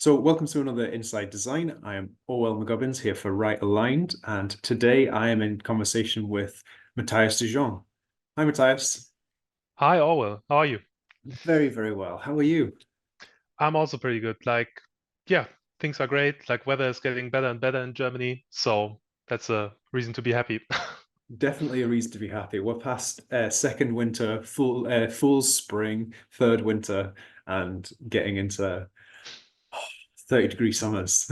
So welcome to another Inside Design. I am Orwell McGubbins here for Right Aligned, and today I am in conversation with Matthias de Jong. Hi, Matthias. Hi, Orwell. How are you? Very, very well. How are you? I'm also pretty good. Yeah, things are great. Like, weather is getting better and better in Germany, so that's a reason to be happy. Definitely a reason to be happy. We're past second winter, full spring, third winter, and getting into 30-degree summers.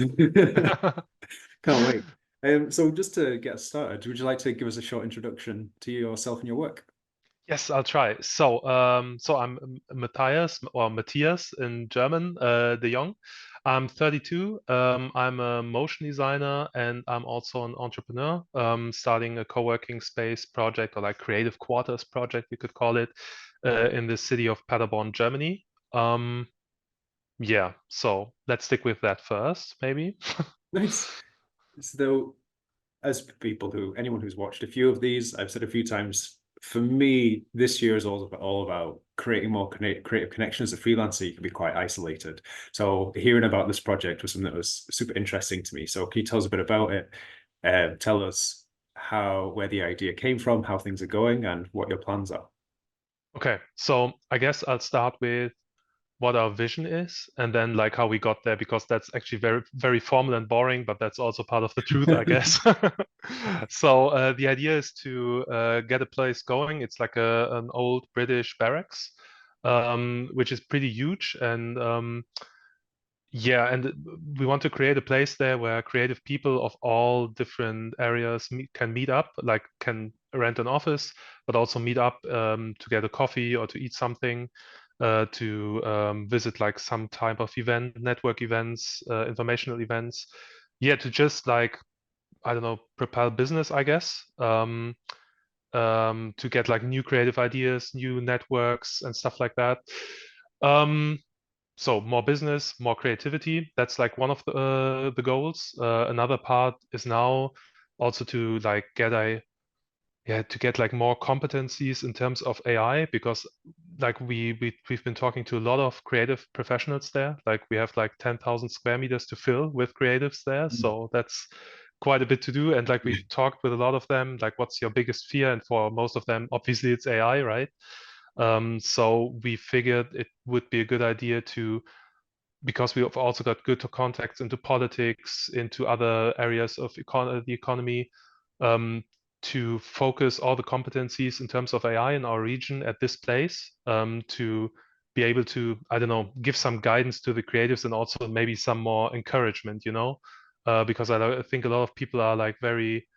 Can't wait. So just to get us started, would you like to give us a short introduction to yourself and your work? Yes, I'll try. So I'm Matthias or Matthias in German, de Jong. I'm 32. I'm a motion designer and I'm also an entrepreneur, starting a co-working space project or like creative quarters project, you could call it, in the city of Paderborn, Germany. Um, yeah, so let's stick with that first, maybe. Nice. So as anyone who's watched a few of these, I've said a few times, for me, this year is all about creating more creative connections. As a freelancer, you can be quite isolated. So hearing about this project was something that was super interesting to me. So can you tell us a bit about it? Tell us where the idea came from, how things are going, and what your plans are. Okay, so I guess I'll start with what our vision is and then like how we got there because that's actually very very formal and boring, but that's also part of the truth, I guess. So the idea is to get a place going. It's like an old British barracks, which is pretty huge, and yeah, and we want to create a place there where creative people of all different areas can meet up, like can rent an office, but also meet up to get a coffee or to eat something, to visit like some type of event, network events, informational events. Yeah, to just like, I don't know, propel business, I guess, to get like new creative ideas, new networks, and stuff like that. Um, so more business, more creativity. That's like one of the goals. Another part is now also to like get like more competencies in terms of AI because like we've been talking to a lot of creative professionals there. Like we have like 10,000 square meters to fill with creatives there, so that's quite a bit to do. And like we've talked with a lot of them, like what's your biggest fear? And for most of them, obviously it's AI, right? So we figured it would be a good idea to because we have also got good contacts into politics, into other areas of the economy, um, to focus all the competencies in terms of AI in our region at this place, to be able to, I don't know, give some guidance to the creatives and also maybe some more encouragement, because I think a lot of people are like very,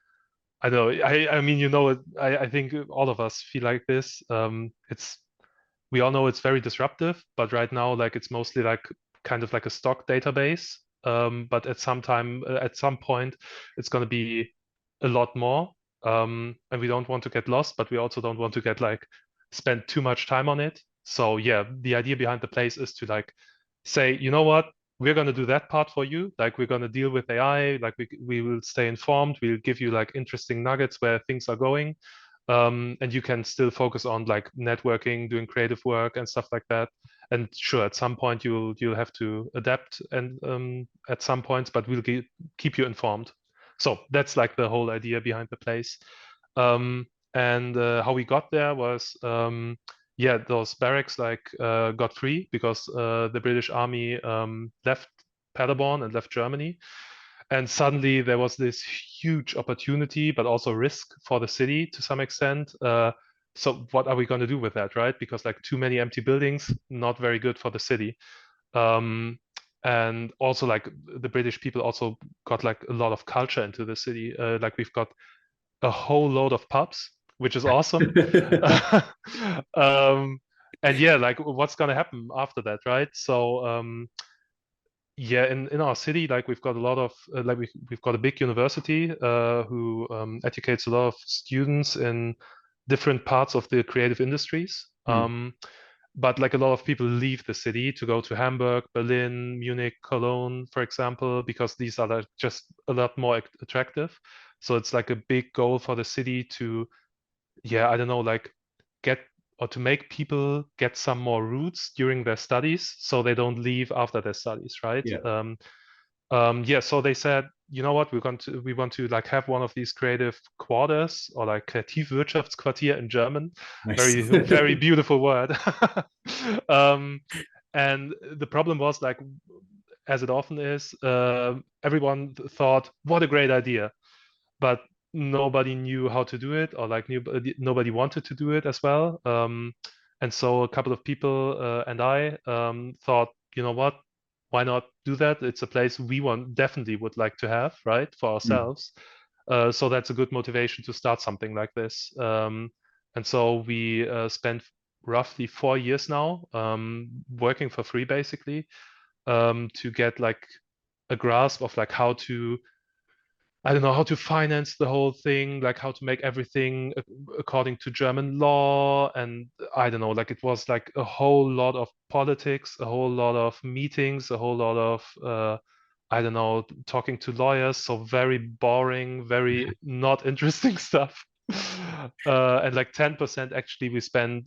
I don't know, I mean, I think all of us feel like this. We all know it's very disruptive, but right now, like it's mostly like kind of like a stock database. But at some point, it's going to be a lot more. And we don't want to get lost, but we also don't want to get like spend too much time on it. So yeah, the idea behind the place is to like say, you know what, we're going to do that part for you. Like we're going to deal with AI. Like we will stay informed. We'll give you like interesting nuggets where things are going, and you can still focus on like networking, doing creative work and stuff like that. And sure, at some point you'll have to adapt and at some points, but keep you informed. So that's like the whole idea behind the place. And how we got there was yeah, those barracks like got free because the British Army left Paderborn and left Germany. And suddenly there was this huge opportunity, but also risk for the city to some extent. So what are we going to do with that, right? Because like too many empty buildings, not very good for the city. Um, and also like the British people also got like a lot of culture into the city. Like we've got a whole load of pubs, which is awesome. um, and yeah, like what's going to happen after that, right? So yeah, in our city, like we've got a lot of like we've got a big university who educates a lot of students in different parts of the creative industries. Hmm. But like a lot of people leave the city to go to Hamburg, Berlin, Munich, Cologne, for example, because these are like just a lot more attractive. So it's like a big goal for the city to, yeah, I don't know, like get or to make people get some more roots during their studies so they don't leave after their studies, right? Yeah. Yeah, so they said, you know what, we want to like have one of these creative quarters, or like Kreativwirtschaftsquartier in German. Nice. Very beautiful word. Um, and the problem was like, as it often is, everyone thought, what a great idea, but nobody knew how to do it, or like nobody wanted to do it as well. And so a couple of people and I thought, you know what, why not do that? It's a place we definitely would like to have, right, for Mm, ourselves. So that's a good motivation to start something like this. And so we spent roughly 4 years now working for free, basically, to get like a grasp of like how to, I don't know, how to finance the whole thing, like how to make everything according to German law. And I don't know, like it was like a whole lot of politics, a whole lot of meetings, a whole lot of, I don't know, talking to lawyers. So very boring, very not interesting stuff. And like 10% actually we spend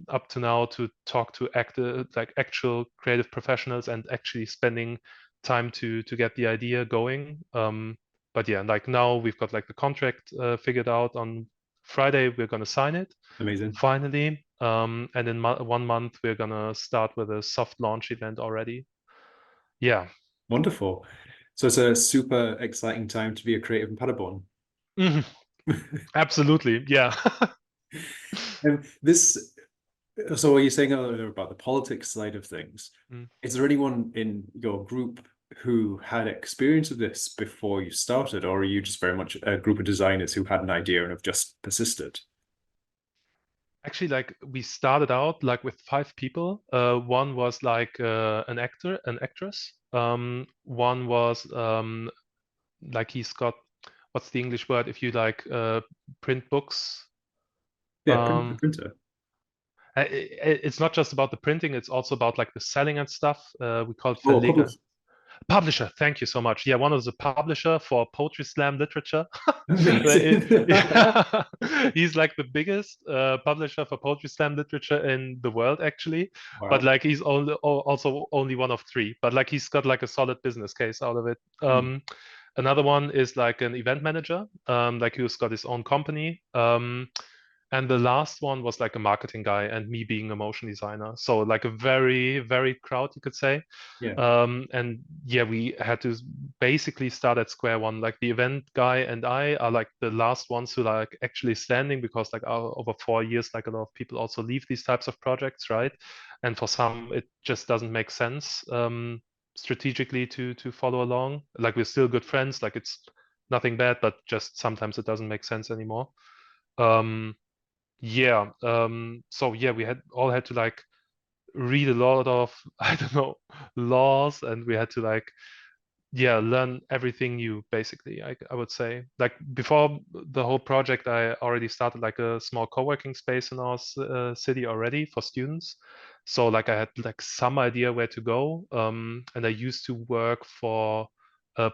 up to now to talk to like actual creative professionals and actually spending time to get the idea going. But yeah, like now we've got like the contract figured out. On Friday we're gonna sign it amazing. finally, and in 1 month we're gonna start with a soft launch event already. Yeah. Wonderful. So it's a super exciting time to be a creative in Paderborn. Mhm. Absolutely, yeah. And this, so what you're saying earlier about the politics side of things, Mm. is there anyone in your group who had experience of this before you started, or are you just very much a group of designers who had an idea and have just persisted? Actually, like we started out like with 5 people. One was like an actor, an actress. One was like he's got, what's the English word if you like print books? Yeah, the Um, printer. it's not just about the printing; it's also about like the selling and stuff. We call it Oh, Verleger. publish. Publisher, thank you so much. Yeah, one of the publisher for poetry slam literature. Amazing. He's like the biggest publisher for poetry slam literature in the world, actually. But Wow. like he's also only one of three. But like he's got like a solid business case out of it. Mm. Another one is like an event manager, like who's got his own company. And the last one was like a marketing guy, and me being a motion designer. So like a very, very crowd, you could say. Yeah. And yeah, we had to basically start at square one. Like the event guy and I are like the last ones who like actually standing, because like over 4 years, like a lot of people also leave these types of projects, right? And for some, it just doesn't make sense strategically to follow along. Like we're still good friends, like it's nothing bad, but just sometimes it doesn't make sense anymore. Um, yeah. So yeah, we had to like read a lot of I don't know, laws, and we had to like, yeah, learn everything new, basically. I would say, like before the whole project, I already started like a small co-working space in our city already for students. So like I had like some idea where to go, and I used to work for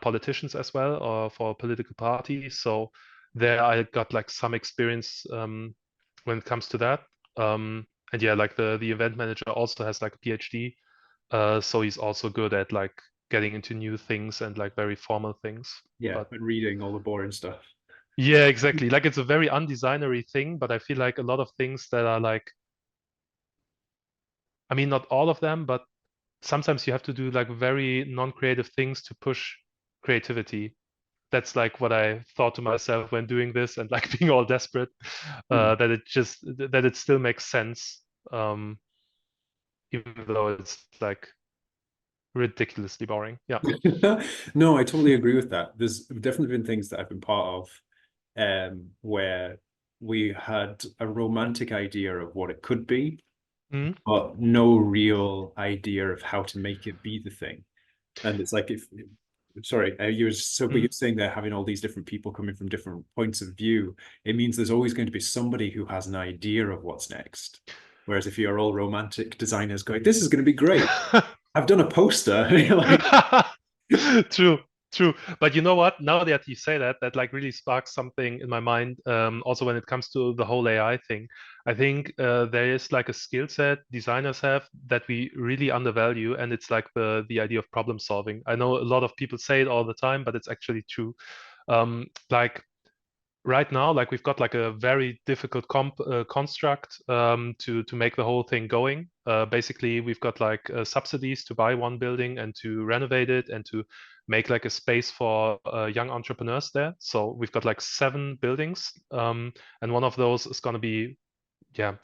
politicians as well, or for political parties. So there I got like some experience when it comes to that. And yeah, like the event manager also has like a PhD, so he's also good at like getting into new things and like very formal things. Yeah, But but reading all the boring stuff. yeah, exactly. Like it's a very undesignery thing, but I feel like a lot of things that are like, I mean, not all of them, but sometimes you have to do like very non-creative things to push creativity. That's like what I thought to myself when doing this, and like being all desperate, Mm. that it still makes sense, um, even though it's like ridiculously boring. Yeah. No, I totally agree with that. There's definitely been things that I've been part of where we had a romantic idea of what it could be, Mhm. but no real idea of how to make it be the thing. And it's like if sorry, but Mhm. you're saying they're having all these different people coming from different points of view. It means there's always going to be somebody who has an idea of what's next. Whereas if you're all romantic designers going, this is going to be great. I've done a poster. And you're like, True, True, but you know what? Now that you say that, that like really sparks something in my mind. Also, when it comes to the whole AI thing, I think there is like a skill set designers have that we really undervalue, and it's like the idea of problem solving. I know a lot of people say it all the time, but it's actually true. Like right now, like we've got like a very difficult construct to make the whole thing going. Basically, we've got like subsidies to buy one building and to renovate it and to make like a space for young entrepreneurs there. So we've got like 7 buildings, and one of those is going to be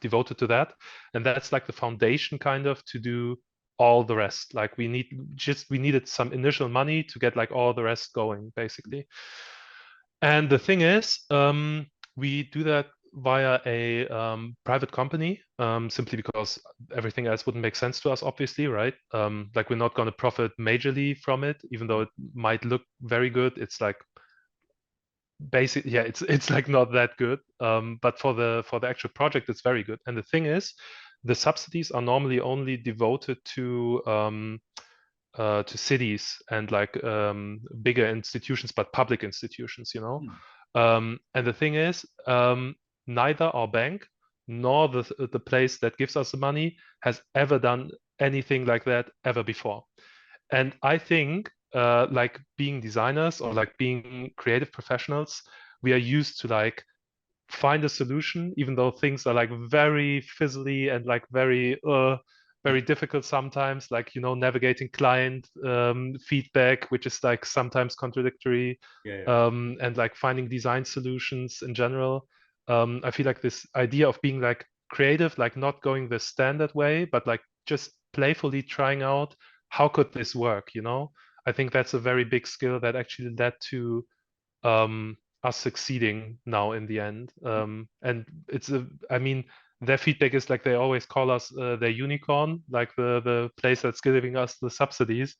devoted to that, and that's like the foundation kind of to do all the rest. Like we needed some initial money to get like all the rest going, basically. And the thing is, we do that via a private company, simply because everything else wouldn't make sense to us, obviously, right? Like we're not going to profit majorly from it, even though it might look very good. It's like basic, yeah, it's like not that good. But for the actual project, it's very good. And the thing is, the subsidies are normally only devoted to cities and like bigger institutions, but public institutions, you know. Hmm. And the thing is, neither our bank nor the place that gives us the money has ever done anything like that ever before. And I think, like being designers or like being creative professionals, we are used to like find a solution, even though things are like very fizzly and like very difficult sometimes, like, you know, navigating client feedback, which is like sometimes contradictory, Yeah, yeah. and like finding design solutions in general. I feel like this idea of being like creative, like not going the standard way, but like just playfully trying out how could this work, you know? I think that's a very big skill that actually led to us succeeding now in the end. And I mean, their feedback is like they always call us their unicorn, like the place that's giving us the subsidies,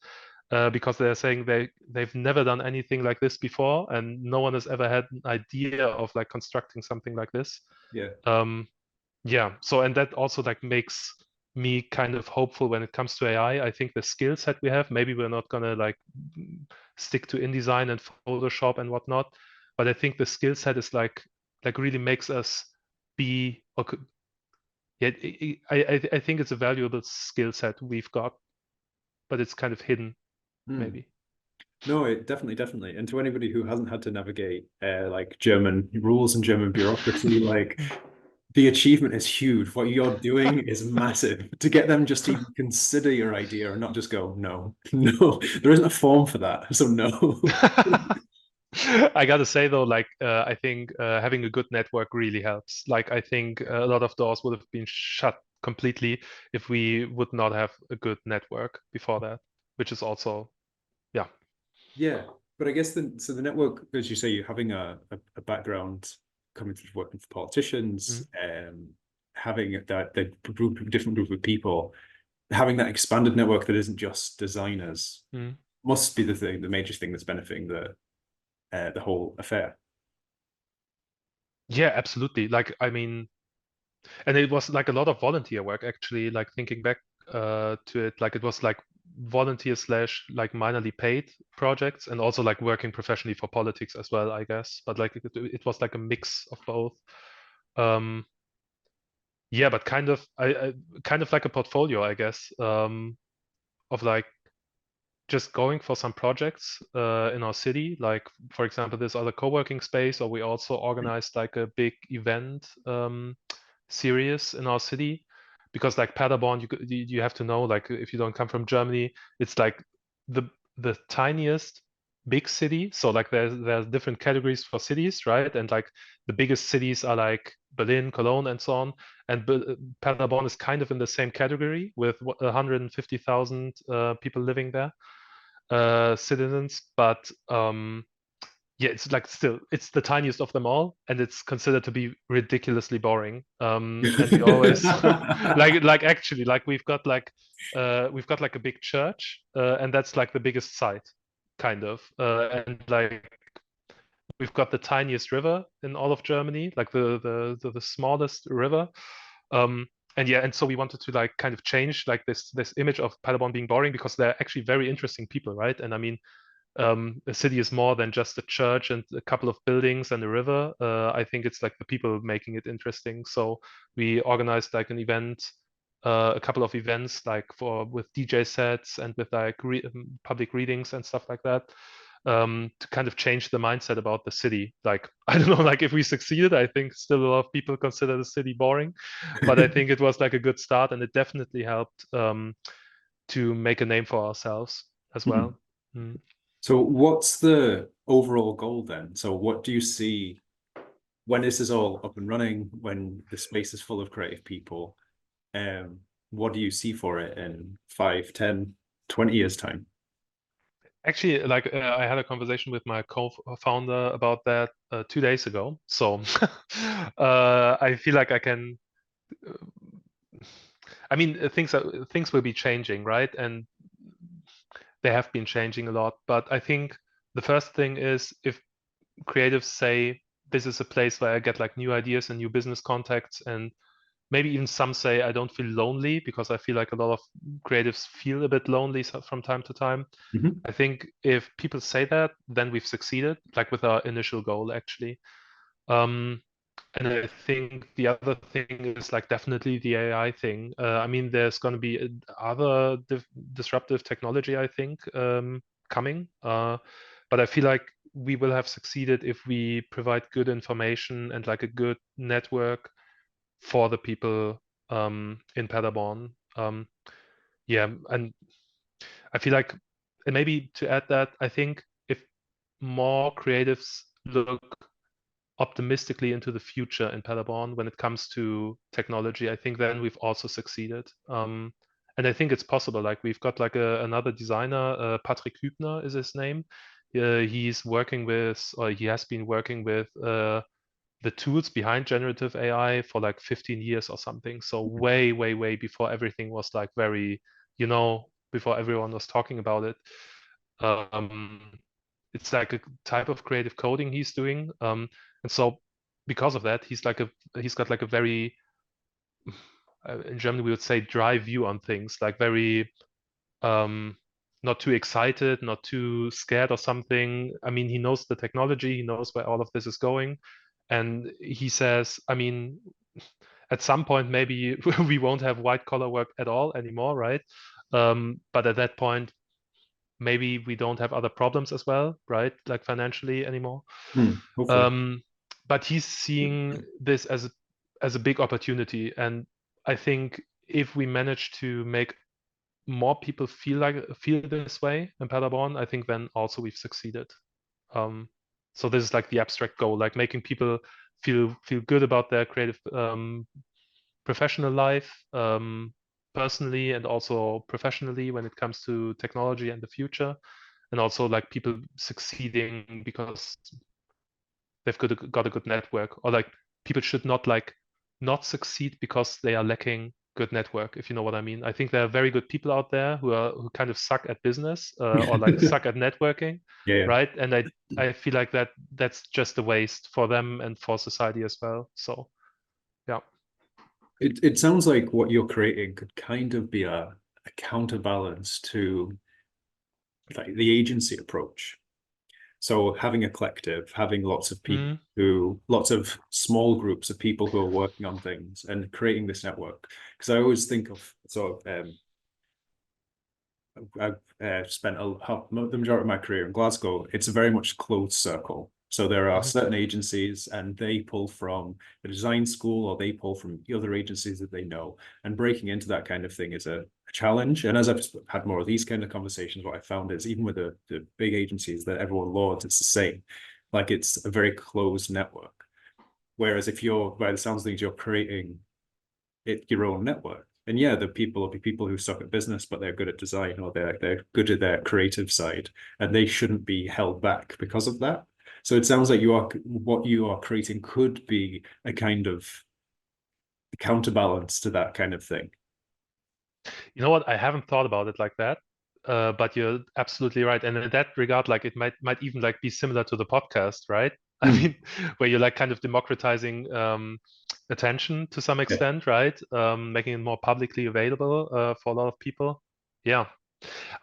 because they're saying they've never done anything like this before, and no one has ever had an idea of like constructing something like this. Yeah. Um, yeah, so and that also like makes me kind of hopeful when it comes to AI. I think the skill set we have, maybe we're not gonna like stick to InDesign and Photoshop and whatnot, but I think the skill set is like really makes us be or yeah, I think it's a valuable skill set we've got, but it's kind of hidden Hmm. maybe. No, it definitely, definitely. And to anybody who hasn't had to navigate like German rules and German bureaucracy, like the achievement is huge. What you're doing is massive. To get them just to even consider your idea and not just go, no, no, there isn't a form for that. So no. I gotta say though, like I think having a good network really helps. Like I think a lot of doors would have been shut completely if we would not have a good network before that, which is also, yeah. Yeah. But I guess the network, as you say, you're having a background coming through working for politicians, Mm, having the different group of people, having that expanded network that isn't just designers mm. must be the major thing that's benefiting the whole affair. Yeah, absolutely. Like I mean, and it was like a lot of volunteer work actually. Like thinking back to it, like it was like volunteer slash like minorly paid projects, and also like working professionally for politics as well, I guess. But like it was like a mix of both. Um, Yeah, but I kind of like a portfolio, I guess, of like just going for some projects in our city. Like, for example, this other co-working space, or we also organized like a big event series in our city. Because like Paderborn, you have to know, like if you don't come from Germany, it's like the the tiniest big city. So like there's different categories for cities, right? And like the biggest cities are like Berlin, Cologne, and so on. And Paderborn is kind of in the same category with 150,000 people living there, citizens. But yeah, it's like still it's the tiniest of them all, and it's considered to be ridiculously boring. And we always like actually like we've got like a big church, and that's like the biggest site, kind of, and like we've got the tiniest river in all of Germany, like the smallest river. And yeah, and so we wanted to like kind of change like this image of Paderborn being boring, because they're actually very interesting people, right? And I mean, a city is more than just a church and a couple of buildings and a river. I think it's like the people making it interesting. So we organized like an event, a couple of events like for with DJ sets and with like public readings and stuff like that, to kind of change the mindset about the city. Like I don't know, like if we succeeded, I think still a lot of people consider the city boring, but I think it was like a good start, and it definitely helped to make a name for ourselves as Hmm. well. Mm. So what's the overall goal then? So what do you see when this is all up and running, when the space is full of creative people? Um, what do you see for it in 5, 10, 20 years time? Actually, like I had a conversation with my co-founder about that 2 days ago. So I feel like I can. I mean, things will be changing, right? And they have been changing a lot. But I think the first thing is if creatives say this is a place where I get like new ideas and new business contacts, and maybe even some say I don't feel lonely, because I feel like a lot of creatives feel a bit lonely from time to time. Mhm. I think if people say that, then we've succeeded, like with our initial goal, actually. Um, and I think the other thing is like definitely the AI thing. I mean, there's going to be other disruptive technology, I think, coming. But I feel like we will have succeeded if we provide good information and like a good network for the people in Paderborn. Yeah, and I feel like, and maybe to add that, I think if more creatives look optimistically into the future in Paderborn when it comes to technology, I think then we've also succeeded. And I think it's possible. Like we've got like another designer, Patrick Hübner is his name. He's working with, or he has been working with the tools behind generative AI for like 15 years or something. So way, way, way before everything was like very, before everyone was talking about it. Um, it's like a type of creative coding he's doing. And so because of that, he's got like a very, in Germany we would say dry view on things, like very um, not too excited, not too scared or something. I mean, he knows the technology, he knows where all of this is going. And he says, I mean, at some point, maybe we won't have white collar work at all anymore, right? But at that point, maybe we don't have other problems as well, right? Like financially anymore. Hopefully. Um, but he's seeing this as a big opportunity. And I think if we manage to make more people feel this way in Paderborn, I think then also we've succeeded. Um, so this is like the abstract goal, like making people feel good about their creative professional life, personally and also professionally when it comes to technology and the future, and also like people succeeding because they've got a good network, or like people should not like not succeed because they are lacking good network, if you know what I mean. I think there are very good people out there who kind of suck at business, or like suck at networking, Yeah, right? And I feel like that's just a waste for them and for society as well. So yeah. it sounds like what you're creating could kind of be a counterbalance to like the agency approach. So having a collective, having Mm, lots of small groups of people who are working on things and creating this network. Because I always think of sort of I've spent the majority of my career in Glasgow. It's a very much closed circle. So there are mhm. certain agencies, and they pull from the design school, or they pull from the other agencies that they know. And breaking into that kind of thing is a challenge. And as I've had more of these kind of conversations, what I found is even with the big agencies that everyone lauds, it's the same. Like it's a very closed network. Whereas if you're, by the sounds of things, you're creating your own network. And yeah, the people will be people who suck at business, but they're good at design, or they're good at their creative side, and they shouldn't be held back because of that. So it sounds like what you are creating could be a kind of counterbalance to that kind of thing. You know what? I haven't thought about it like that, but you're absolutely right. And in that regard, like it might even like be similar to the podcast, right? I Hmm. mean, where you're like kind of democratizing attention to some Yeah. extent, right? Making it more publicly available for a lot of people. Yeah.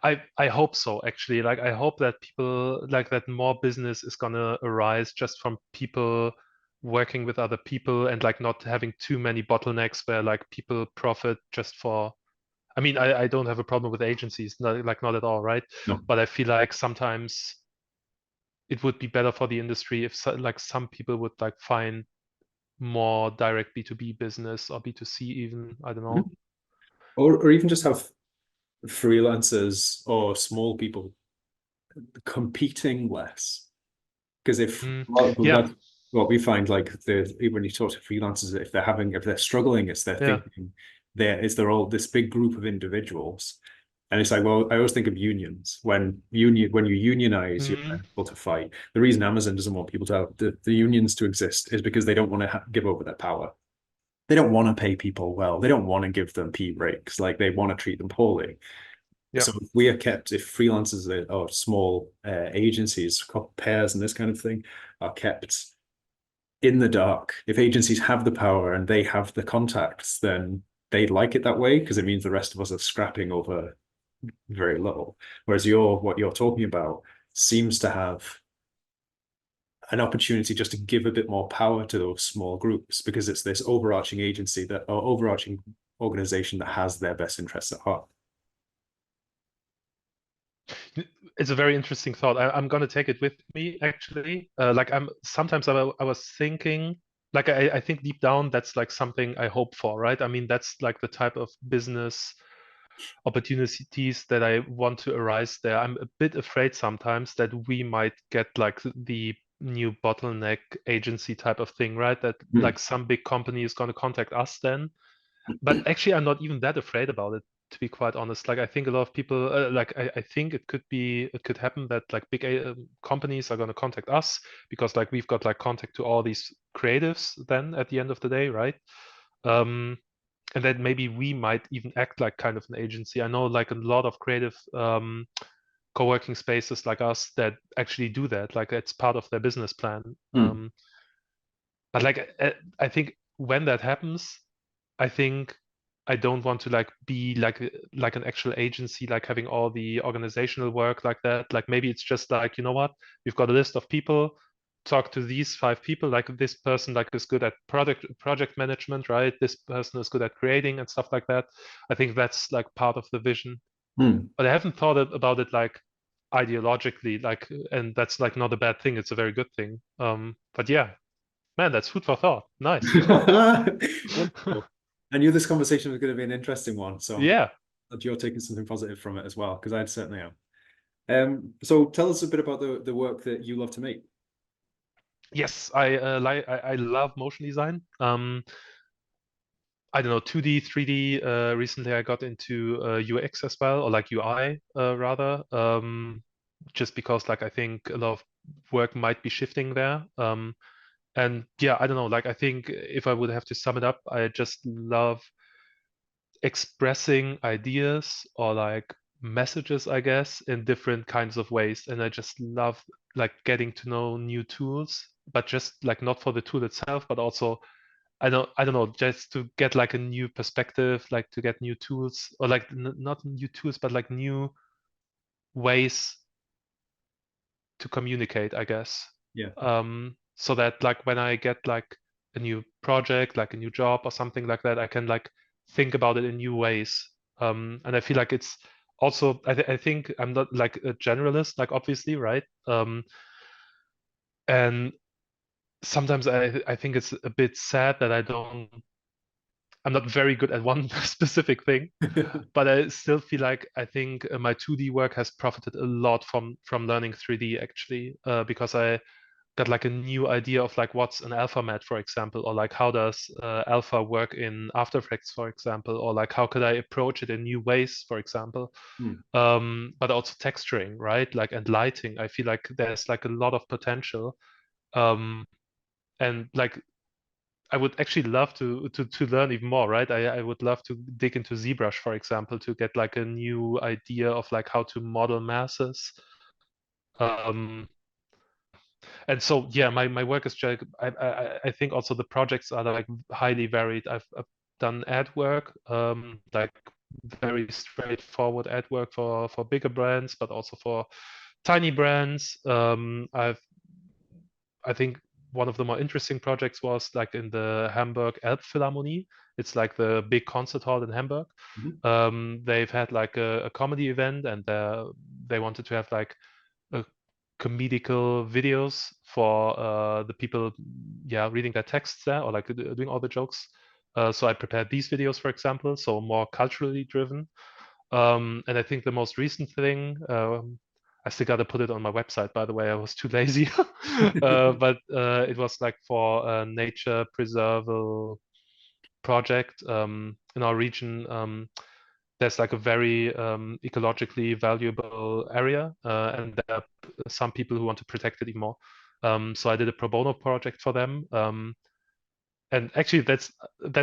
I hope so, actually. Like I hope that people like that more business is gonna arise just from people working with other people and like not having too many bottlenecks where like people profit just for I mean, I don't have a problem with agencies, like not at all, right? No. But I feel like sometimes it would be better for the industry if like some people would like find more direct B2B business or B2C even. I don't know. Mhm. Or even just have freelancers or small people competing less. Because if Mm, a lot of people, yeah, that's what we find, like when you talk to freelancers, if they're struggling, it's they're yeah. thinking they're all this big group of individuals. And it's like, well, I always think of unions. When you unionize, you're Mm, able to fight. The reason Amazon doesn't want people to have the unions to exist is because they don't want to give over their power. They don't want to pay people well. They don't want to give them pee breaks. Like they want to treat them poorly. yeah. So if freelancers or small agencies, pairs and this kind of thing are kept in the dark, if agencies have the power and they have the contacts, then they like it that way because it means the rest of us are scrapping over very little. Whereas what you're talking about seems to have an opportunity just to give a bit more power to those small groups because it's this overarching agency that or overarching organization that has their best interests at heart. It's a very interesting thought. I'm gonna take it with me actually. Like I'm sometimes I was thinking, like I think deep down that's like something I hope for, right? I mean that's like the type of business opportunities that I want to arise there. I'm a bit afraid sometimes that we might get like the new bottleneck agency type of thing, right? That Mm. like some big company is going to contact us then. But actually, I'm not even that afraid about it, to be quite honest. Like I think a lot of people, like I think it could happen that like big companies are going to contact us because like we've got like contact to all these creatives then at the end of the day, right? Um, and then maybe we might even act like kind of an agency. I know like a lot of creative co-working spaces like us that actually do that. Like it's part of their business plan. Mm. But like I think when that happens, I think I don't want to like be like an actual agency, like having all the organizational work like that. Like maybe it's just like, you know what, we've got a list of people, talk to these five people, like this person like is good at project management, right? This person is good at creating and stuff like that. I think that's like part of the vision. Mm. But I haven't thought about it like ideologically, like and that's like not a bad thing, it's a very good thing. But yeah, man, that's food for thought. Nice. Wonderful. I knew this conversation was going to be an interesting one, so I'm Yeah. glad you're taking something positive from it as well, because I certainly am. So tell us a bit about the work that you love to make. Yes, I love motion design. I don't know, 2D, 3D. Recently, I got into UX as well, or like UI rather. Just because like I think a lot of work might be shifting there. And yeah, I don't know. Like I think if I would have to sum it up, I just love expressing ideas or like messages, I guess, in different kinds of ways. And I just love like getting to know new tools, but just like not for the tool itself, but also I don't know, just to get like a new perspective, like to get new tools or like not new tools, but like new ways to communicate, I guess. Yeah. So that like when I get like a new project, like a new job or something like that, I can like think about it in new ways. And I feel like it's also I think I'm not like a generalist, like obviously, right? And sometimes I think it's a bit sad that I'm not very good at one specific thing, but I still feel like I think my 2D work has profited a lot from learning 3D actually, because I got like a new idea of like what's an alpha mat, for example, or like how does alpha work in After Effects, for example, or like how could I approach it in new ways, for example. Mm. But also texturing, right? Like and lighting. I feel like there's like a lot of potential. Um, and like I would actually love to learn even more, right? I would love to dig into ZBrush, for example, to get like a new idea of like how to model masses. Um, and so yeah, my work is just I think also the projects are like highly varied. I've done ad work, like very straightforward ad work for bigger brands, but also for tiny brands. I think one of the more interesting projects was like in the Hamburg Elbphilharmonie. It's like the big concert hall in Hamburg. Mhm. They've had like a comedy event, and they wanted to have like a comedical videos for the people, yeah, reading their texts there, or like doing all the jokes. So I prepared these videos, for example, so more culturally driven. And I think the most recent thing, I still got to put it on my website, by the way, I was too lazy. But it was like for a nature preserval project in our region. There's like a very ecologically valuable area, and there are some people who want to protect it even more. So I did a pro bono project for them. And actually, that's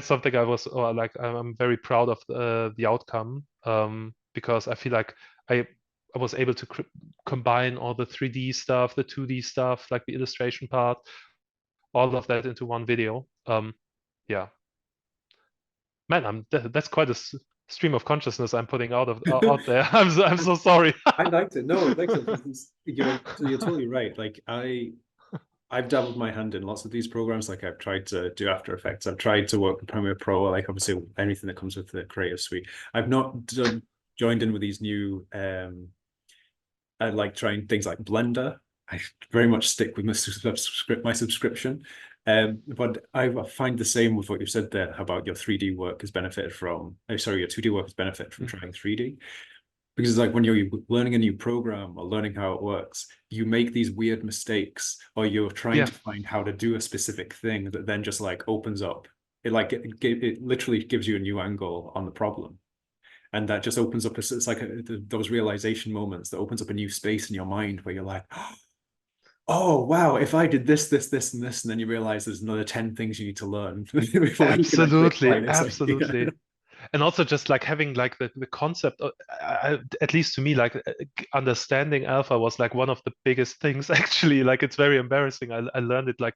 something I was like I'm very proud of the outcome, because I feel like I was able to combine all the 3D stuff, the 2D stuff, like the illustration part, all of that into one video. Yeah, man, that's quite a stream of consciousness I'm putting out there. I'm so sorry. I liked it. No, I liked it. You're totally right. Like I've dabbled my hand in lots of these programs. Like I've tried to do After Effects. I've tried to work with Premiere Pro. Like obviously anything that comes with the Creative Suite. I've not joined in with these new. I like trying things like Blender. I very much stick with my subscription. But I find the same with what you said there about your 3D work has benefited from. Sorry, your 2D work has benefited from trying 3D. Because it's like when you're learning a new program or learning how it works, you make these weird mistakes, or you're trying Yeah, to find how to do a specific thing that then just like opens up. It literally gives you a new angle on the problem, and that just opens up. It's like those realization moments that opens up a new space in your mind where you're like, oh wow, if I did this, this, this, and this, and then you realize there's another 10 things you need to learn before you can actually apply absolutely, it. It's like, yeah. absolutely. And also just like having like the concept at least to me, like understanding alpha was like one of the biggest things actually. Like it's very embarrassing. I learned it like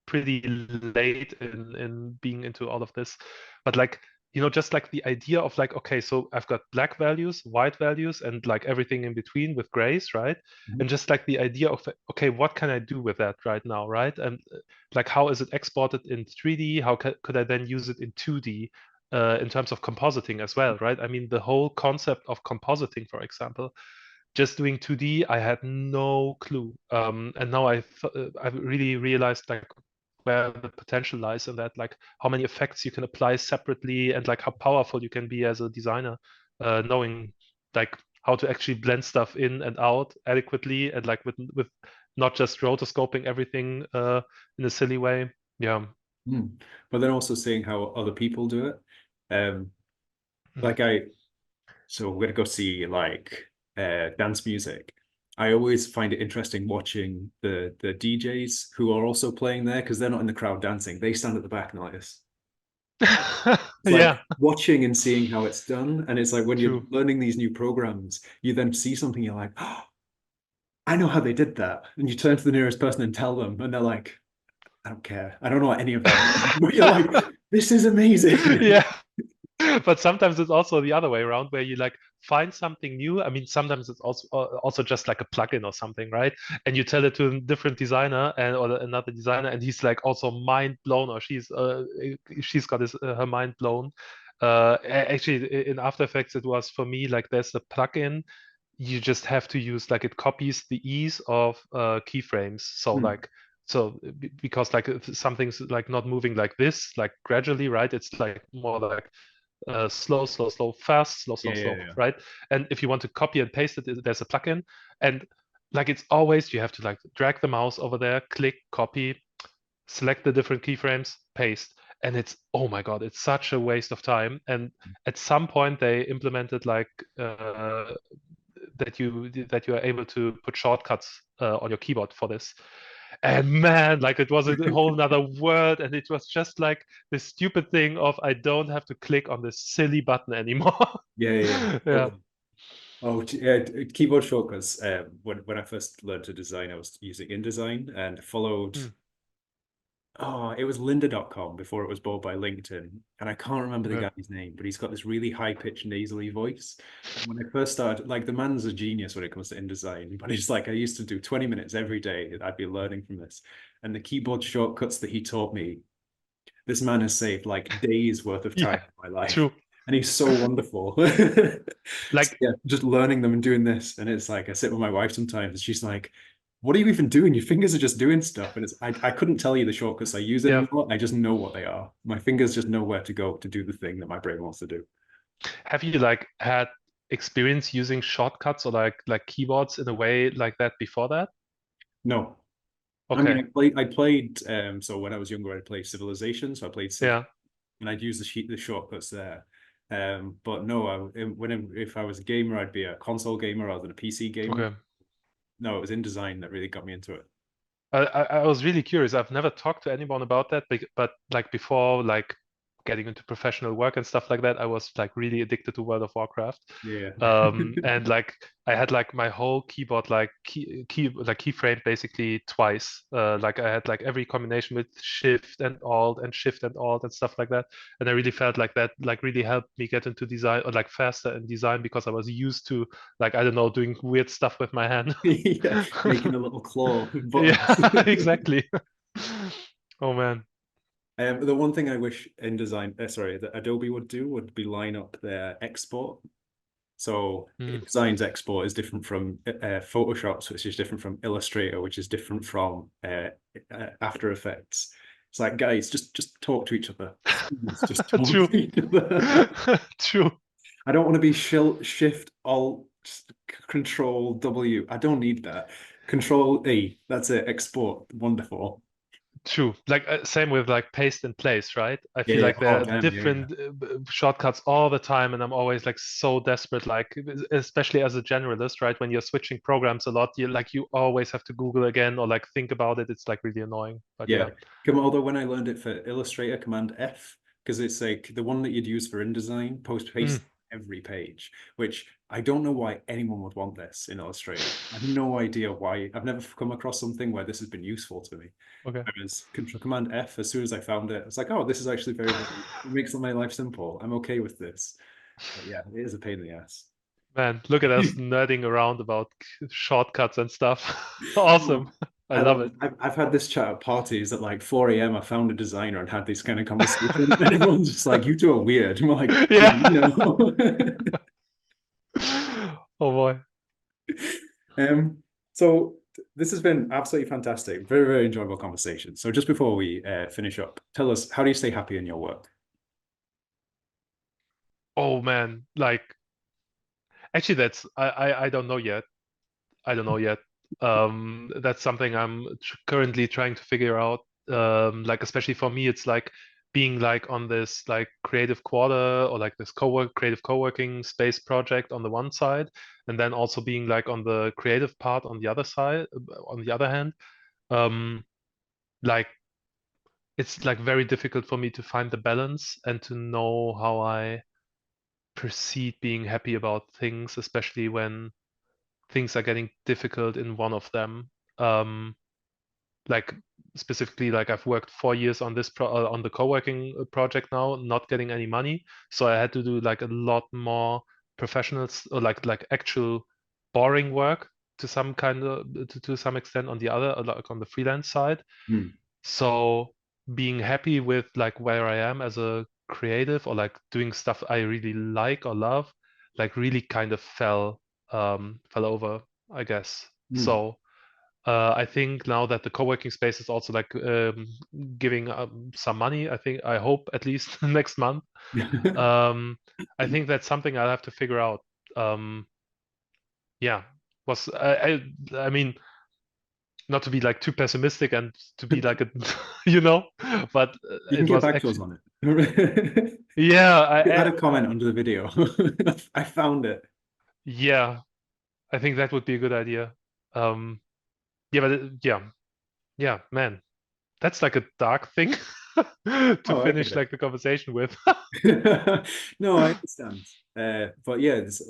pretty late in being into all of this, but like, just like the idea of like, okay, so I've got black values, white values, and like everything in between with grays, right? And just like the idea of, okay, what can I do with that right now, right? And like how is it exported in 3D? How could I then use it in 2D? In terms of compositing as well, right? I mean, the whole concept of compositing, for example, just doing 2D, I had no clue. And now I've really realized like where the potential lies in that, like how many effects you can apply separately, and like how powerful you can be as a designer, knowing like how to actually blend stuff in and out adequately, and like with not just rotoscoping everything in a silly way. Yeah. But then also seeing how other people do it. Um, Mm. like so we're gonna go see like dance music. I always find it interesting watching the DJs who are also playing there because they're not in the crowd dancing. They stand at the back and like this. It's like Yeah, watching and seeing how it's done. And it's like when you're true. learning these new programs, you then see something, you're like, oh, I know how they did that. And you turn to the nearest person and tell them, and they're like, I don't care. I don't know what any of that means. But you're like, this is amazing. Yeah. But sometimes it's also the other way around, where you like find something new. I mean, sometimes it's also just like a plugin or something, right? And you tell it to a different designer or another designer, and he's like also mind blown, or she's got her mind blown. Actually, in After Effects, it was for me like there's a plugin. You just have to use like it copies the ease of keyframes. So Hmm. like because like if something's like not moving like this, like gradually, right? It's like more like slow, slow, slow, fast, slow, slow, Yeah, yeah, slow, yeah. right? And if you want to copy and paste it, there's a plugin. And like it's always, you have to like drag the mouse over there, click, copy, select the different keyframes, paste. And it's, oh my God, it's such a waste of time. And at some point they implemented like that you are able to put shortcuts on your keyboard for this. And man, like it was a whole nother world, and it was just like this stupid thing of I don't have to click on this silly button anymore. Yeah, yeah, yeah. Yeah. Totally. Oh, yeah, keyboard shortcuts. When I first learned to design, I was using InDesign and followed Mm. Oh, it was lynda.com before it was bought by LinkedIn. And I can't remember the Okay. guy's name, but he's got this really high-pitched nasally voice. And when I first started, like the man's a genius when it comes to InDesign, but it's like I used to do 20 minutes every day. I'd be learning from this. And the keyboard shortcuts that he taught me, this man has saved like days worth of time Yeah, in my life. true. And he's so wonderful. So, Like, yeah, just learning them and doing this. And it's like I sit with my wife sometimes and she's like, what are you even doing? Your fingers are just doing stuff. And I couldn't tell you the shortcuts I use yeah. anymore. I just know what they are. My fingers just know where to go to do the thing that my brain wants to do. Have you like had experience using shortcuts or like keyboards in a way like that before that? No. I mean, Okay. I played so when I was younger, I played Civilization. So I played Civ Yeah. and I'd use the shortcuts there. But no, if I was a gamer, I'd be a console gamer rather than a PC gamer. Okay. No, it was InDesign that really got me into it. I was really curious. I've never talked to anyone about that, but like before, like getting into professional work and stuff like that, I was like really addicted to World of Warcraft. Yeah. And like I had like my whole keyboard like keyframe basically twice. Like I had like every combination with Shift and Alt and Shift and Alt and stuff like that. And I really felt like that like really helped me get into design or like faster in design because I was used to like I don't know doing weird stuff with my hand. Yeah, making a little claw Yeah, buttons. exactly. Oh man. The one thing I wish InDesign, sorry, that Adobe would do would be line up their export. So Mm, InDesign's export is different from Photoshop's, which is different from Illustrator, which is different from After Effects. It's like, guys, just talk to each other. Please, just talk true. to each other. True. I don't want to be Shift Alt Control W. I don't need that. Control E. That's it. Export. Wonderful. True. Like same with like paste and place, right? I Yeah, feel yeah. like there Oh, are damn. Yeah, yeah. different shortcuts all the time, and I'm always like so desperate. Like especially as a generalist, right? When you're switching programs a lot, you always have to Google again or like think about it. It's like really annoying. But Yeah. yeah. Although when I learned it for Illustrator, Command F, because it's like the one that you'd use for InDesign, post Mm, paste every page, which I don't know why anyone would want this in Illustrator. I have no idea why. I've never come across something where this has been useful to me. okay. Whereas Control Command F, as soon as I found it, I was like, oh, this is actually it makes my life simple. I'm okay with this. But yeah, it is a pain in the ass. Man, look at us nerding around about shortcuts and stuff. Awesome. I I love love it. it. I've had this chat at parties at like 4 a.m. I found a designer and had this kind of conversation. And everyone's just like, you two are weird. And we're like, yeah, Yeah. you know. Oh boy. So this has been absolutely fantastic. Very, very enjoyable conversation. So just before we finish up, tell us, how do you stay happy in your work? Oh man. Like actually that's I don't know yet. I don't know yet. That's something I'm currently trying to figure out. Like especially for me, it's like being like on this like creative quarter or like this creative co-working space project on the one side, and then also being like on the creative part on the other side, on the other hand. Um, like it's like very difficult for me to find the balance and to know how I proceed being happy about things, especially when things are getting difficult in one of them. Um, like specifically, like I've worked 4 years on on the co-working project now, not getting any money, so I had to do like a lot more professionals or like actual boring work to some kind of to some extent on the other like on the freelance side. Hmm. So being happy with like where I am as a creative or like doing stuff I really like or love, like really kind of fell over, I guess. Hmm. So I think now that the co-working space is also like giving some money, I hope at least next month. Um, I think that's something I'll have to figure out. Um, yeah, was I mean not to be like too pessimistic and to be like a you know but You can it get was back to us actually on it. yeah You had a comment under the video. I found it. yeah I think that would be a good idea. Yeah, but yeah, yeah, man, that's like a dark thing. to Oh, I get finish it. like the conversation with. No, I understand. But yeah, it's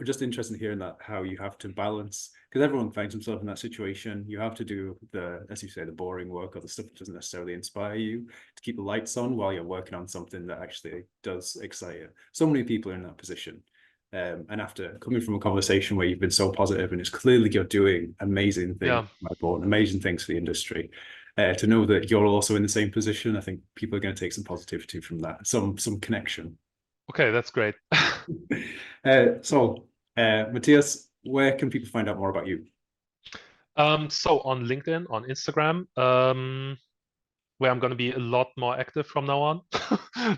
just interesting hearing that how you have to balance because everyone finds himself in that situation. You have to do the, as you say, the boring work or the stuff that doesn't necessarily inspire you to keep the lights on while you're working on something that actually does excite you. So many people are in that position. And after coming from a conversation where you've been so positive and it's clearly you're doing amazing things, Yeah. amazing things for the industry, to know that you're also in the same position, I think people are going to take some positivity from that, some connection. Okay, that's great. Matthias, where can people find out more about you? So on LinkedIn, on Instagram, where I'm going to be a lot more active from now on.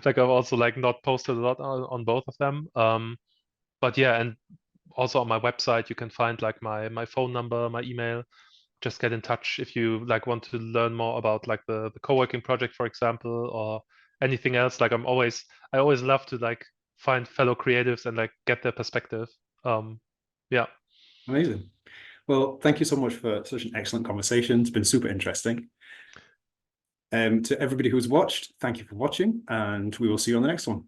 Like I've also like not posted a lot on both of them. But yeah, and also on my website, you can find like my phone number, my email. Just get in touch if you like want to learn more about like the co-working project, for example, or anything else. Like I always love to like find fellow creatives and like get their perspective. Yeah. Amazing. Well, thank you so much for such an excellent conversation. It's been super interesting. To everybody who's watched, thank you for watching, and we will see you on the next one.